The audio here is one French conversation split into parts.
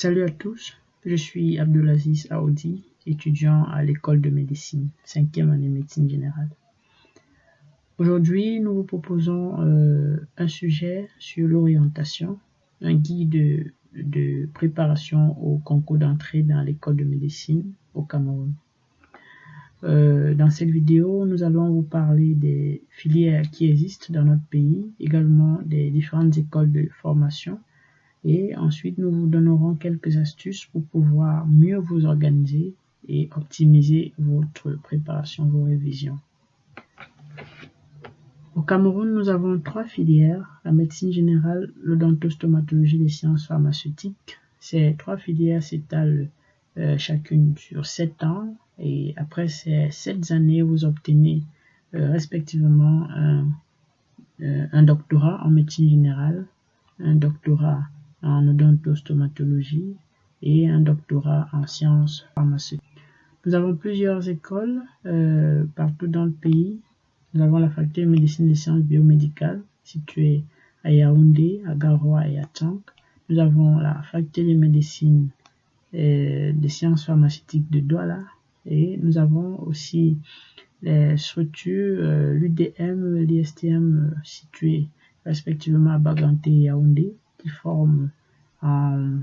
Salut à tous, je suis Abdelaziz Aoudi, étudiant à l'école de médecine, 5e année médecine générale. Aujourd'hui, nous vous proposons un sujet sur l'orientation, un guide de préparation au concours d'entrée dans l'école de médecine au Cameroun. Dans cette vidéo, nous allons vous parler des filières qui existent dans notre pays, également des différentes écoles de formation. Et ensuite, nous vous donnerons quelques astuces pour pouvoir mieux vous organiser et optimiser votre préparation, vos révisions. Au Cameroun, nous avons 3 filières, la médecine générale, l'odontostomatologie et les sciences pharmaceutiques. Ces 3 filières s'étalent chacune sur 7 ans et après ces 7 années, vous obtenez respectivement un doctorat en médecine générale, un doctorat en odontostomatologie et un doctorat en sciences pharmaceutiques. Nous avons plusieurs écoles partout dans le pays. Nous avons la faculté de médecine et sciences biomédicales située à Yaoundé, à Garoua et à Tchank. Nous avons la faculté de médecine et des sciences pharmaceutiques de Douala et nous avons aussi les structures l'UDM, l'ISTM situées respectivement à Baganté et Yaoundé qui forment en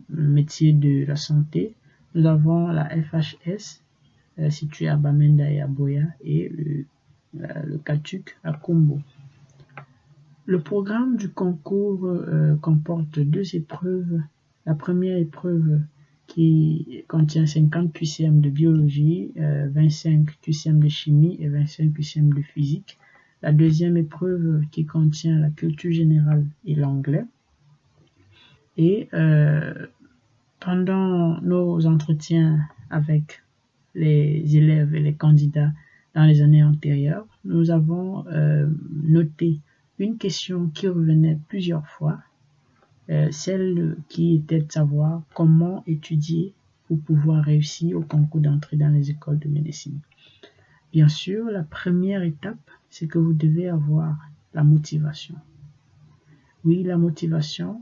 métier de la santé. Nous avons la FHS située à Bamenda et à Boya et le Katuc à Kombo. Le programme du concours comporte 2 épreuves. La première épreuve qui contient 50 QCM de biologie, 25 QCM de chimie et 25 QCM de physique. La deuxième épreuve qui contient la culture générale et l'anglais. Et pendant nos entretiens avec les élèves et les candidats dans les années antérieures, nous avons noté une question qui revenait plusieurs fois, celle qui était de savoir comment étudier pour pouvoir réussir au concours d'entrée dans les écoles de médecine. Bien sûr, la première étape, c'est que vous devez avoir la motivation. Oui, la motivation,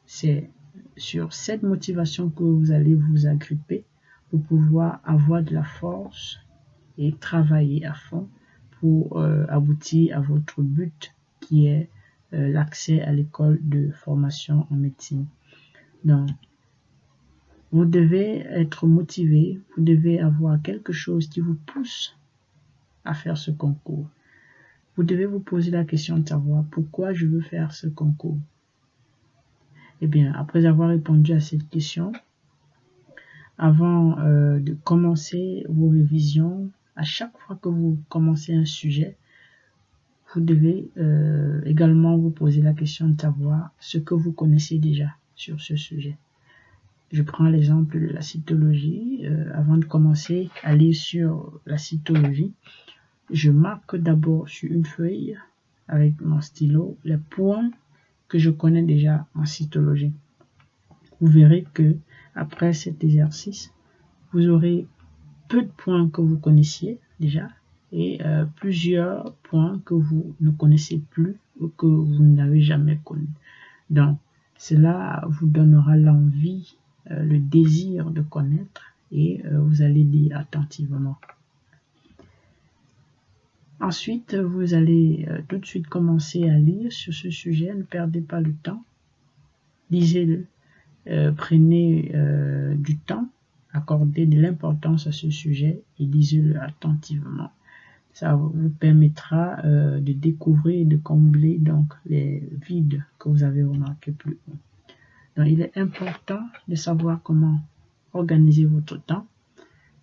c'est sur cette motivation que vous allez vous agripper pour pouvoir avoir de la force et travailler à fond pour aboutir à votre but qui est l'accès à l'école de formation en médecine. Donc, vous devez être motivé, vous devez avoir quelque chose qui vous pousse à faire ce concours. Vous devez vous poser la question de savoir pourquoi je veux faire ce concours. Eh bien, après avoir répondu à cette question, avant de commencer vos révisions, à chaque fois que vous commencez un sujet, vous devez également vous poser la question de savoir ce que vous connaissez déjà sur ce sujet. Je prends l'exemple de la cytologie. Avant de commencer à lire sur la cytologie, je marque d'abord sur une feuille avec mon stylo les points que je connais déjà en cytologie. Vous verrez que après cet exercice, vous aurez peu de points que vous connaissiez déjà et plusieurs points que vous ne connaissez plus ou que vous n'avez jamais connus. Donc, cela vous donnera l'envie, le désir de connaître et vous allez lire attentivement. Ensuite, vous allez tout de suite commencer à lire sur ce sujet. Ne perdez pas le temps. Lisez-le. Prenez du temps, accordez de l'importance à ce sujet et lisez-le attentivement. Ça vous permettra de découvrir et de combler donc les vides que vous avez remarqués plus haut. Donc, il est important de savoir comment organiser votre temps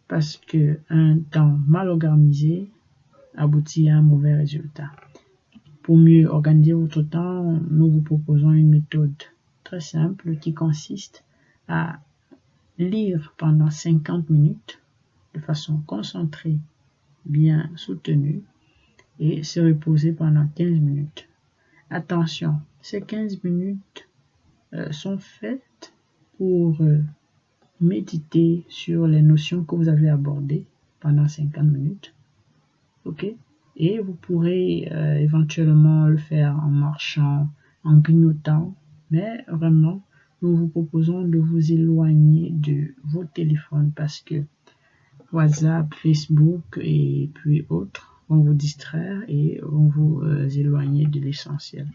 parce qu'un temps mal organisé aboutit à un mauvais résultat. Pour mieux organiser votre temps, nous vous proposons une méthode très simple qui consiste à lire pendant 50 minutes de façon concentrée, bien soutenue et se reposer pendant 15 minutes. Attention, ces 15 minutes sont faites pour méditer sur les notions que vous avez abordées pendant 50 minutes. Ok? Et vous pourrez éventuellement le faire en marchant, en grignotant, mais vraiment nous vous proposons de vous éloigner de vos téléphones parce que WhatsApp, Facebook et puis autres vont vous distraire et vont vous éloigner de l'essentiel.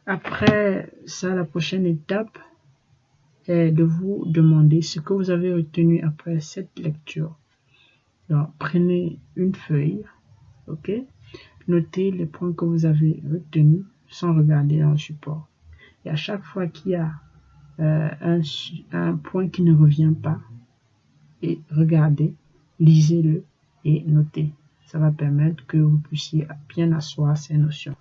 Après ça, la prochaine étape est de vous demander ce que vous avez retenu après cette lecture. Donc, prenez une feuille, ok? Notez les points que vous avez retenus sans regarder dans le support. Et à chaque fois qu'il y a un point qui ne revient pas, et regardez, lisez-le et notez. Ça va permettre que vous puissiez bien asseoir ces notions.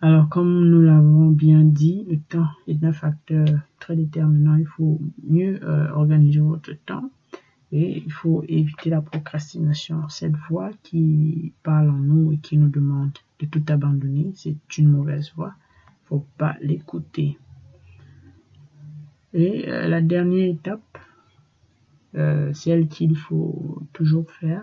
Alors, comme nous l'avons bien dit, le temps est un facteur très déterminant. Il faut mieux organiser votre temps et il faut éviter la procrastination. Cette voix qui parle en nous et qui nous demande de tout abandonner, c'est une mauvaise voix. Il ne faut pas l'écouter. Et la dernière étape, celle qu'il faut toujours faire,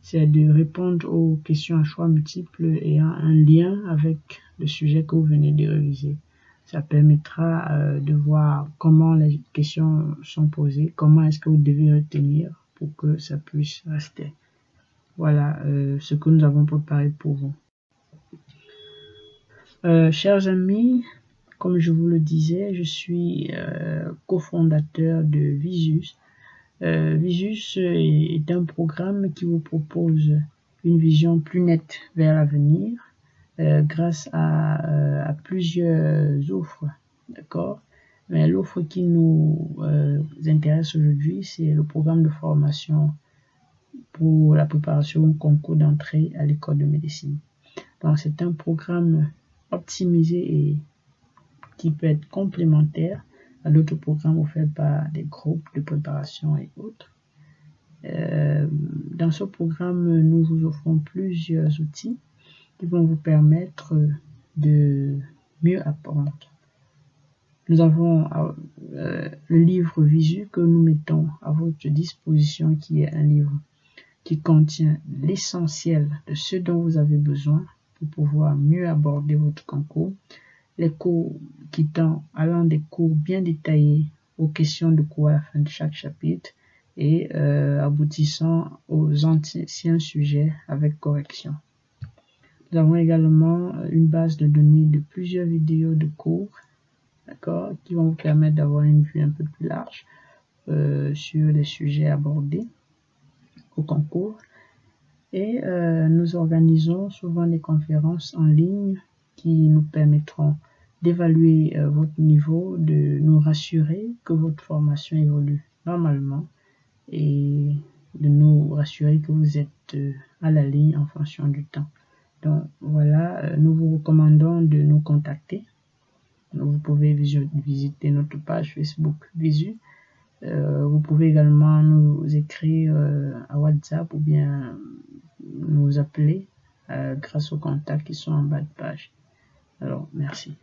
c'est de répondre aux questions à choix multiples ayant un lien avec le sujet que vous venez de réviser. Ça permettra de voir comment les questions sont posées, comment est-ce que vous devez retenir pour que ça puisse rester. Voilà ce que nous avons préparé pour vous. Chers amis, comme je vous le disais, je suis cofondateur de Visus. Visus est un programme qui vous propose une vision plus nette vers l'avenir grâce à plusieurs offres, d'accord? Mais l'offre qui nous intéresse aujourd'hui, c'est le programme de formation pour la préparation au concours d'entrée à l'école de médecine. Donc, c'est un programme optimisé et qui peut être complémentaire à d'autres programmes offerts par des groupes de préparation et autres. Dans ce programme, nous vous offrons plusieurs outils qui vont vous permettre de mieux apprendre. Nous avons le livre Visu que nous mettons à votre disposition, qui est un livre qui contient l'essentiel de ce dont vous avez besoin pour pouvoir mieux aborder votre concours. Les cours allant des cours bien détaillés aux questions de cours à la fin de chaque chapitre et aboutissant aux anciens sujets avec correction. Nous avons également une base de données de plusieurs vidéos de cours, d'accord, qui vont vous permettre d'avoir une vue un peu plus large sur les sujets abordés au concours. Et nous organisons souvent des conférences en ligne qui nous permettront d'évaluer votre niveau, de nous rassurer que votre formation évolue normalement et de nous rassurer que vous êtes à la ligne en fonction du temps. Donc voilà, nous vous recommandons de nous contacter. Vous pouvez visiter notre page Facebook Visu. Vous pouvez également nous écrire à WhatsApp ou bien nous appeler grâce aux contacts qui sont en bas de page. Alors, merci.